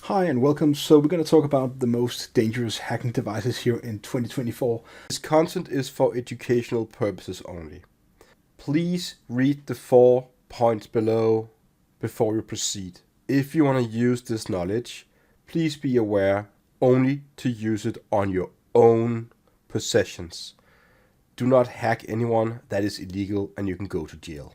Hi and welcome. So we're going to talk about the most dangerous hacking devices here in 2024. This content is for educational purposes only. Please read the 4 points below before you proceed. If you want to use this knowledge, please be aware only to use it on your own possessions. Do not hack anyone. That is illegal and you can go to jail.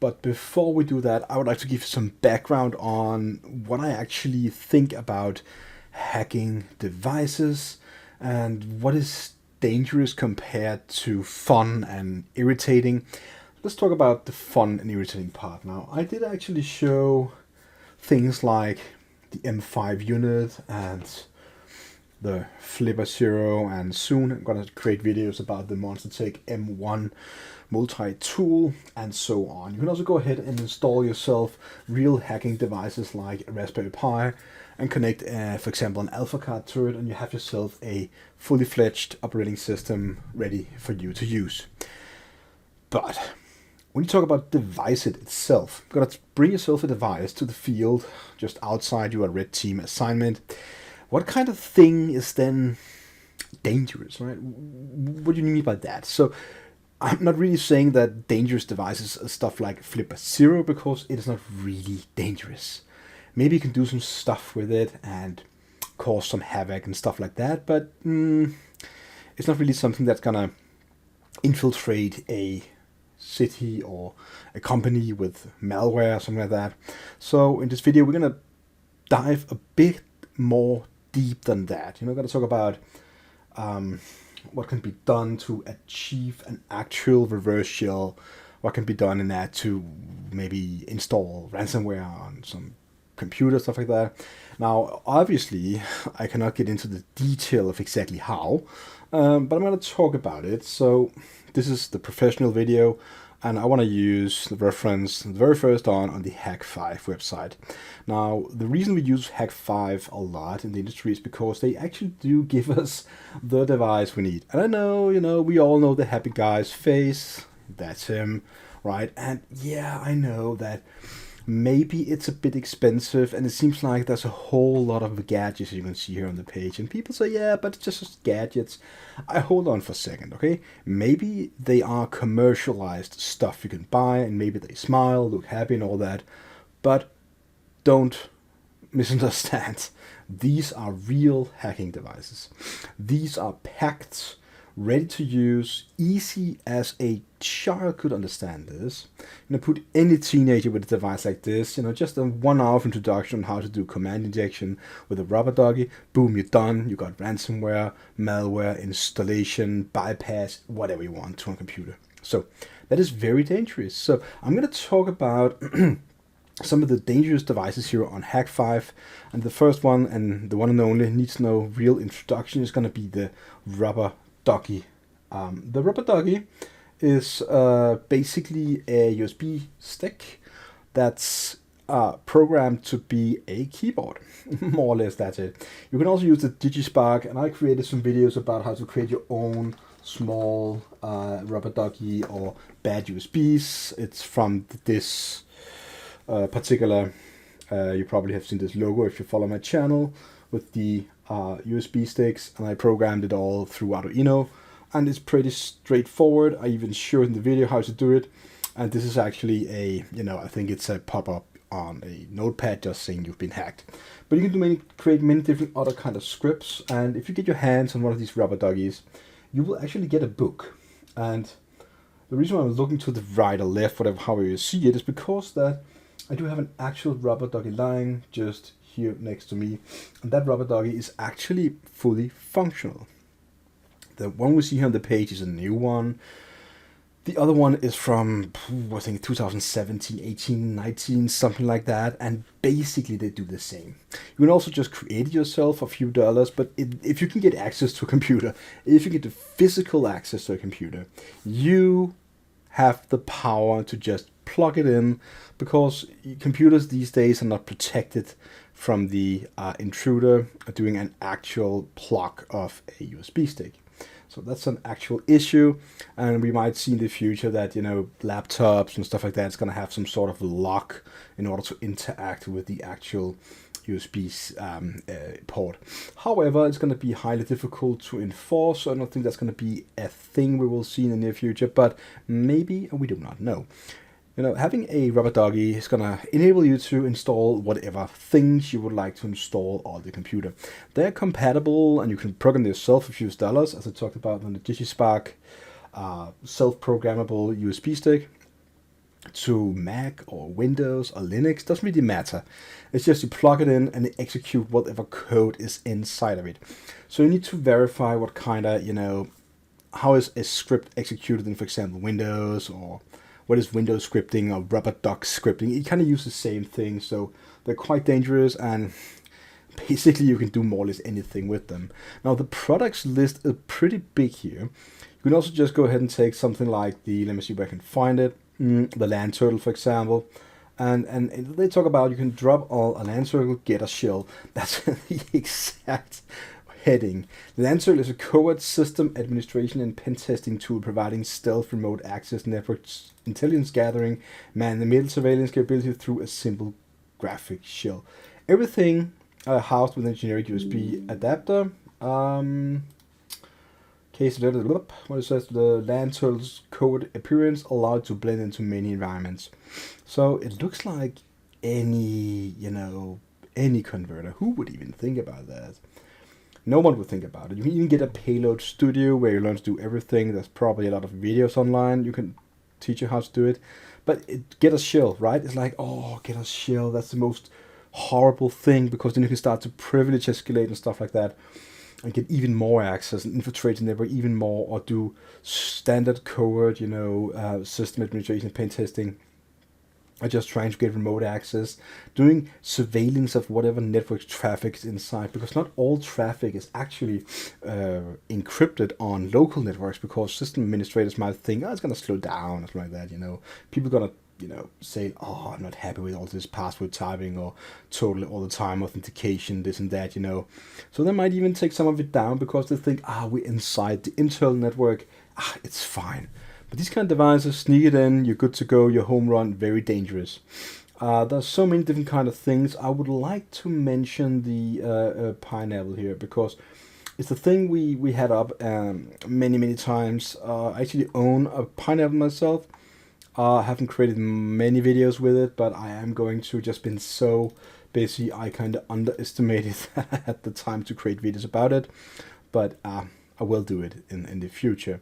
But before we do that, I would like to give some background on what I actually think about hacking devices and what is dangerous compared to fun and irritating. Let's talk about the fun and irritating part now. I did actually show things like the M5 unit and the Flipper Zero, and soon I'm gonna create videos about the MonsterTech M1 multi-tool and so on. You can also go ahead and install yourself real hacking devices like a Raspberry Pi and connect, for example, an Alpha card to it, and you have yourself a fully fledged operating system ready for you to use. But when you talk about device itself, you've got to bring yourself a device to the field just outside your red team assignment. What kind of thing is then dangerous, right? What do you mean by that? So I'm not really saying that dangerous devices are stuff like Flipper Zero, because it is not really dangerous. Maybe you can do some stuff with it and cause some havoc and stuff like that, but it's not really something that's gonna infiltrate a city or a company with malware or something like that. So in this video, we're gonna dive a bit more deep than that. We're gonna talk about what can be done to achieve an actual reverse shell, what can be done in that to maybe install ransomware on some computer, stuff like that. Now, obviously, I cannot get into the detail of exactly how, but I'm going to talk about it. So this is the professional video, and I want to use the reference the very first on the Hak5 website. Now, the reason we use Hak5 a lot in the industry is because they actually do give us the device we need. And I know, we all know the happy guy's face. That's him, right? And yeah, I know that maybe it's a bit expensive, and it seems like there's a whole lot of gadgets you can see here on the page, and people say, yeah, but it's just gadgets. I hold on for a second, okay? Maybe they are commercialized stuff you can buy, and maybe they smile, look happy and all that, but don't misunderstand. These are real hacking devices. These are packed, ready to use, easy as a child could understand this. Put any teenager with a device like this, just a 1 hour of introduction on how to do command injection with a rubber doggy, boom, you're done. You got ransomware, malware, installation, bypass, whatever you want to a computer. So that is very dangerous. So I'm going to talk about some of the dangerous devices here on Hak5, and the first one, and the one and only, needs no real introduction, is going to be the rubber doggy. The rubber doggy is basically a USB stick that's programmed to be a keyboard. More or less, that's it. You can also use the DigiSpark, and I created some videos about how to create your own small rubber doggy or bad USBs. It's from this particular, you probably have seen this logo if you follow my channel, with the USB sticks, and I programmed it all through Arduino, and it's pretty straightforward. I even showed in the video how to do it, and this is actually a, I think it's a pop-up on a notepad just saying you've been hacked. But you can create many different other kind of scripts, and if you get your hands on one of these rubber doggies, you will actually get a book. And the reason why I'm looking to the right or left, whatever, however you see it, is because that I do have an actual rubber doggy lying just here next to me, and that rubber doggy is actually fully functional. The one we see here on the page is a new one. The other one is from, I think, 2017, 18, 19, something like that, and basically they do the same. You can also just create it yourself for a few dollars, but if you can get access to a computer, if you get the physical access to a computer, you have the power to just plug it in, because computers these days are not protected from the intruder doing an actual plug of a USB stick. So that's an actual issue, and we might see in the future that, you know, laptops and stuff like that is going to have some sort of lock in order to interact with the actual USB port. However, it's going to be highly difficult to enforce, so I don't think that's going to be a thing we will see in the near future, but maybe, we do not know. You know, having a rubber doggy is going to enable you to install whatever things you would like to install on the computer. They're compatible, and you can program yourself a few dollars, as I talked about on the DigiSpark self-programmable USB stick, to Mac or Windows or Linux. Doesn't really matter. It's just you plug it in and it execute whatever code is inside of it. So you need to verify what kind of, you know, how is a script executed in, for example, Windows, or what is Windows scripting or rubber duck scripting. You kind of use the same thing, so they're quite dangerous, and basically you can do more or less anything with them. Now the products list is pretty big here. You can also just go ahead and take something like the, let me see if I can find it, the Land Turtle, for example. And they talk about you can drop all a Land Turtle, get a shell. That's the exact heading. The Land Turtle is a covert system administration and pen testing tool providing stealth remote access network intelligence gathering, man-in-the-middle surveillance capability through a simple graphic shell. Everything housed with a generic USB adapter. What it says, the Land Turtle's code appearance allowed to blend into many environments. So it looks like any, you know, any converter. Who would even think about that? No one would think about it. You can even get a Payload Studio where you learn to do everything. There's probably a lot of videos online. You can teach you how to do it. But get a shell, right? It's like, oh, get a shell. That's the most horrible thing, because then you can start to privilege escalate and stuff like that, and get even more access and infiltrate the network even more, or do standard covert, you know, system administration, pen testing, or just trying to get remote access, doing surveillance of whatever network traffic is inside, because not all traffic is actually encrypted on local networks, because system administrators might think, oh, it's going to slow down or something like that, you know. People are going to, you know, say, oh, I'm not happy with all this password typing or totally all the time authentication, this and that, you know. So they might even take some of it down because they think, we're inside the internal network, it's fine. But these kind of devices, sneak it in, you're good to go, you're home run, very dangerous. There's so many different kind of things. I would like to mention the Pineapple here, because it's the thing we had up many times. I actually own a Pineapple myself. I haven't created many videos with it, but I am going to. Just been so busy, I kind of underestimated that I had the time to create videos about it. But I will do it in the future.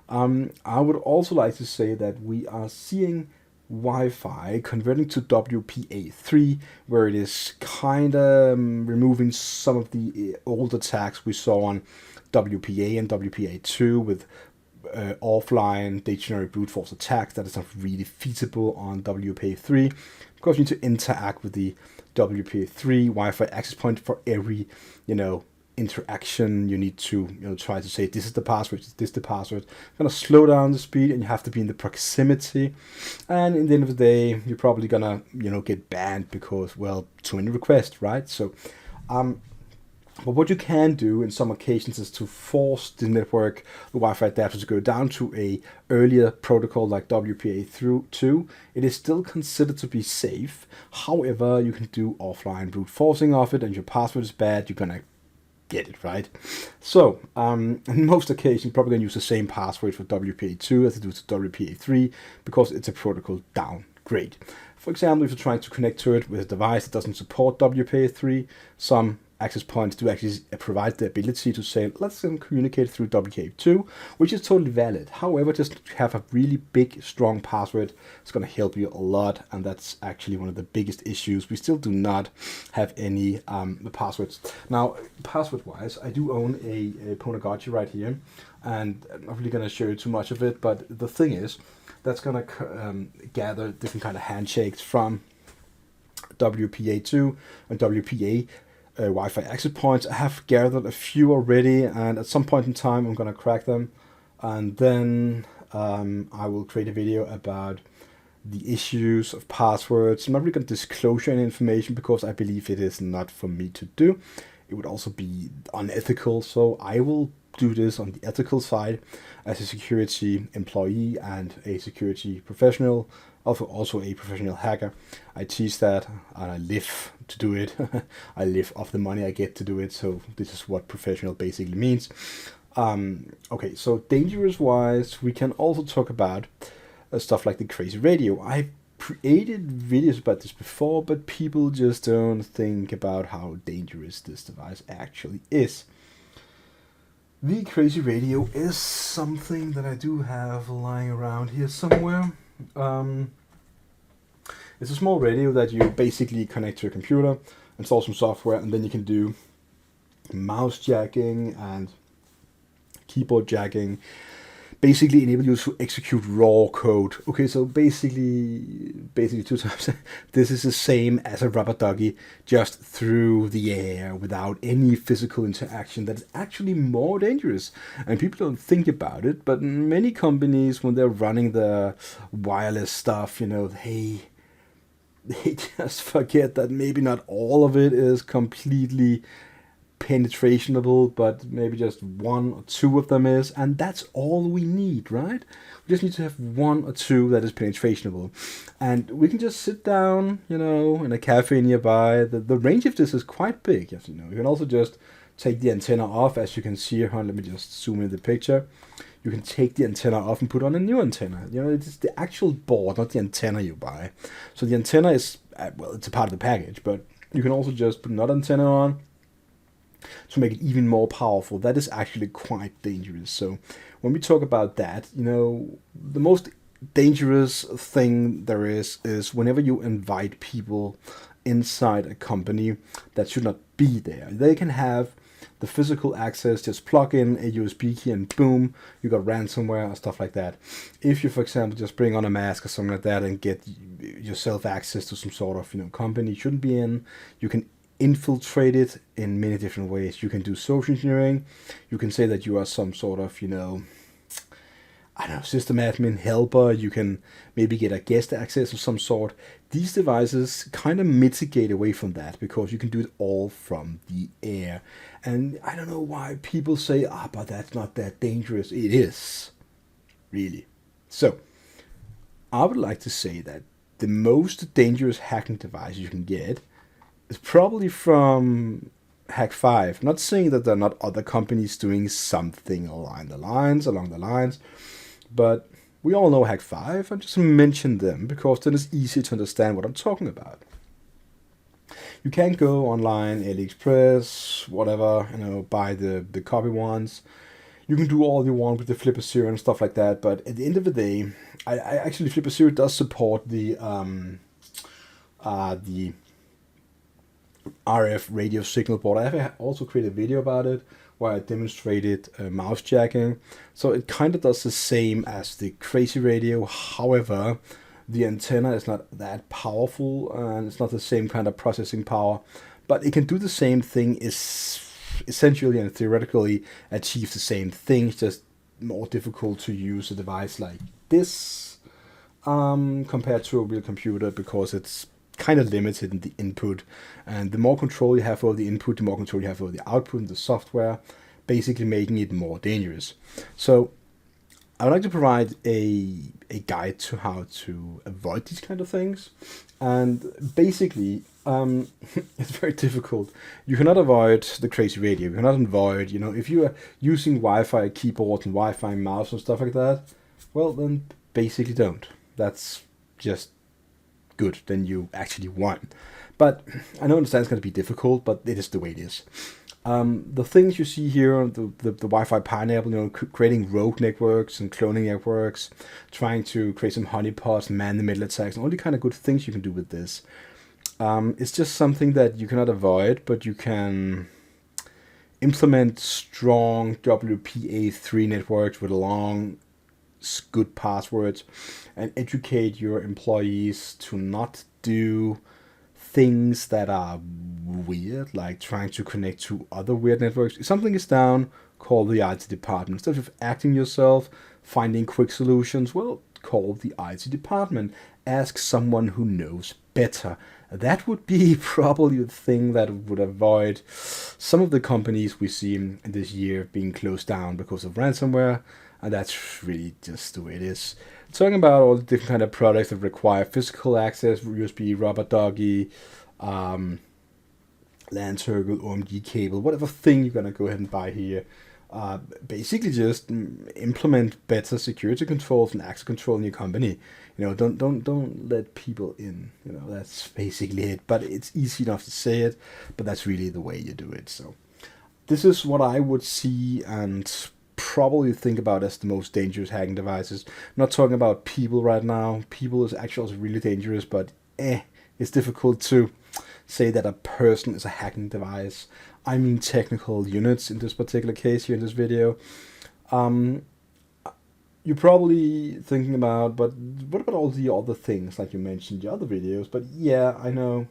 I would also like to say that we are seeing Wi-Fi converting to WPA3, where it is kind of removing some of the old attacks we saw on WPA and WPA2 with offline dictionary brute force attacks. That is not really feasible on WPA3, because you need to interact with the WPA3 Wi-Fi access point for every, you know, interaction. You need to, you know, try to say this is the password, this is the password. It's gonna slow down the speed, and you have to be in the proximity. And in the end of the day, you're probably gonna, you know, get banned because, well, too many requests, right? So, but what you can do in some occasions is to force the network, the Wi-Fi adapter, to go down to a earlier protocol like WPA2. It is still considered to be safe. However, you can do offline brute forcing of it, and your password is bad, you're gonna get it, right? So, in most occasions, probably going to use the same password for WPA2 as they do to WPA3, because it's a protocol downgrade. For example, if you're trying to connect to it with a device that doesn't support WPA3, some access points do actually provide the ability to say, let's communicate through WPA2, which is totally valid. However, just have a really big, strong password. It's going to help you a lot, and that's actually one of the biggest issues. We still do not have any passwords. Now, password-wise, I do own a Ponagotchi right here, and I'm not really going to show you too much of it, but the thing is, that's going to gather different kind of handshakes from WPA2 and WPA Wi-Fi access points. I have gathered a few already, and at some point in time I'm going to crack them, and then I will create a video about the issues of passwords. I'm not really going to disclose any information because I believe it is not for me to do. It would also be unethical, so I will do this on the ethical side as a security employee and a security professional, also a professional hacker. I teach that and I live to do it. I live off the money I get to do it, so this is what professional basically means. Okay, so dangerous wise, we can also talk about stuff like the Crazy Radio. I've created videos about this before, but people just don't think about how dangerous this device actually is. The Crazy Radio is something that I do have lying around here somewhere. It's a small radio that you basically connect to a computer, install some software, and then you can do mouse jacking and keyboard jacking. Basically enable you to execute raw code. Okay, so basically 2 times. This is the same as a rubber ducky, just through the air without any physical interaction. That is actually more dangerous, and people don't think about it. But many companies, when they're running the wireless stuff, they just forget that maybe not all of it is completely penetrationable, but maybe just 1 or 2 of them is, and that's all we need, right? We just need to have 1 or 2 that is penetrationable, and we can just sit down, in a cafe nearby. The range of this is quite big, as you know. You can also just take the antenna off, as you can see here. Let me just zoom in the picture. You can take the antenna off and put on a new antenna. It's the actual board, not the antenna you buy. So the antenna is, it's a part of the package, but you can also just put another antenna on to make it even more powerful. That is actually quite dangerous. So when we talk about that, the most dangerous thing there is whenever you invite people inside a company that should not be there. They can have the physical access, just plug in a USB key and boom, you got ransomware or stuff like that. If you, for example, just bring on a mask or something like that and get yourself access to some sort of company you shouldn't be in, you can infiltrate it in many different ways. You can do social engineering. You can say that you are some sort of, system admin helper. You can maybe get a guest access of some sort. These devices kind of mitigate away from that because you can do it all from the air. And I don't know why people say, but that's not that dangerous. It is, really. So, I would like to say that the most dangerous hacking device you can get is probably from Hak5. Not saying that there are not other companies doing something along the lines, but we all know Hak5. I just mention them because then it's easy to understand what I'm talking about. You can go online, AliExpress, whatever, buy the copy ones. You can do all you want with the Flipper Zero and stuff like that, but at the end of the day, I actually Flipper Zero does support the RF radio signal board. I have also created a video about it where I demonstrated mouse jacking. So it kind of does the same as the Crazy Radio. However, the antenna is not that powerful and it's not the same kind of processing power, but it can do the same thing, is essentially and theoretically achieve the same thing. It's just more difficult to use a device like this compared to a real computer because it's kind of limited in the input, and the more control you have over the input, the more control you have over the output and the software, basically making it more dangerous. So I would like to provide a guide to how to avoid these kind of things, and basically it's very difficult. You cannot avoid the Crazy Radio. You cannot avoid, if you are using Wi-Fi keyboards and Wi-Fi mouse and stuff like that, well then basically don't. That's just good, then you actually won. But I know it's going to be difficult, but it is the way it is. The things you see here, the Wi-Fi pineapple, creating rogue networks and cloning networks, trying to create some honeypots, man the middle attacks, and all the kind of good things you can do with this. It's just something that you cannot avoid, but you can implement strong WPA3 networks with long, good passwords and educate your employees to not do things that are weird, like trying to connect to other weird networks. If something is down, call the IT department. Instead of acting yourself, finding quick solutions, well, call the IT department. Ask someone who knows better. That would be probably the thing that would avoid some of the companies we see in this year being closed down because of ransomware, and that's really just the way it is. Talking about all the different kind of products that require physical access, USB, rubber doggy, LAN circle, OMG cable, whatever thing you're gonna go ahead and buy here. Basically just implement better security controls and access control in your company. Don't let people in. That's basically it. But it's easy enough to say it, but that's really the way you do it. So this is what I would see and probably think about as the most dangerous hacking devices. I'm not talking about people right now. People is actually also really dangerous, but it's difficult to say that a person is a hacking device. I mean technical units in this particular case here in this video. You're probably thinking about, but what about all the other things like you mentioned in the other videos? But yeah, I know.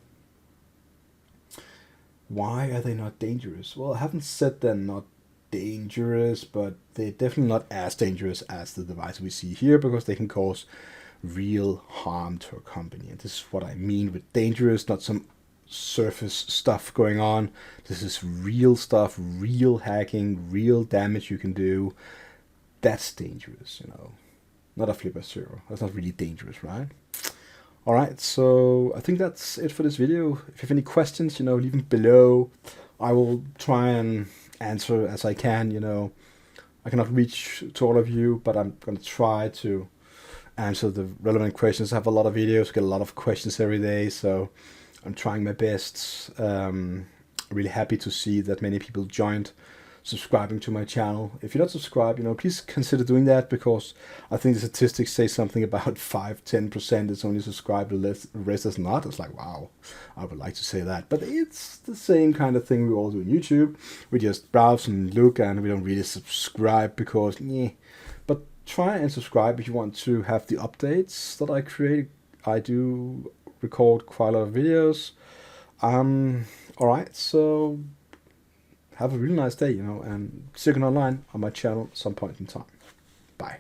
Why are they not dangerous? Well, I haven't said they're not dangerous, but they're definitely not as dangerous as the device we see here, because they can cause real harm to a company. And this is what I mean with dangerous, not some surface stuff going on. This is real stuff, real hacking, real damage you can do. That's dangerous, not a Flipper Zero. That's not really dangerous, right? Alright, so I think that's it for this video. If you have any questions, leave them below. I will try and answer as I can, I cannot reach to all of you, but I'm going to try to answer the relevant questions. I have a lot of videos, get a lot of questions every day, so I'm trying my best. Really happy to see that many people joined subscribing to my channel. If you're not subscribed, please consider doing that, because I think the statistics say something about 5-10% is only subscribed, the rest is not. It's like, wow, I would like to say that. But it's the same kind of thing we all do on YouTube. We just browse and look, and we don't really subscribe because, But try and subscribe if you want to have the updates that I create. I do record quite a lot of videos. Alright, so have a really nice day, and see you again online on my channel at some point in time. Bye.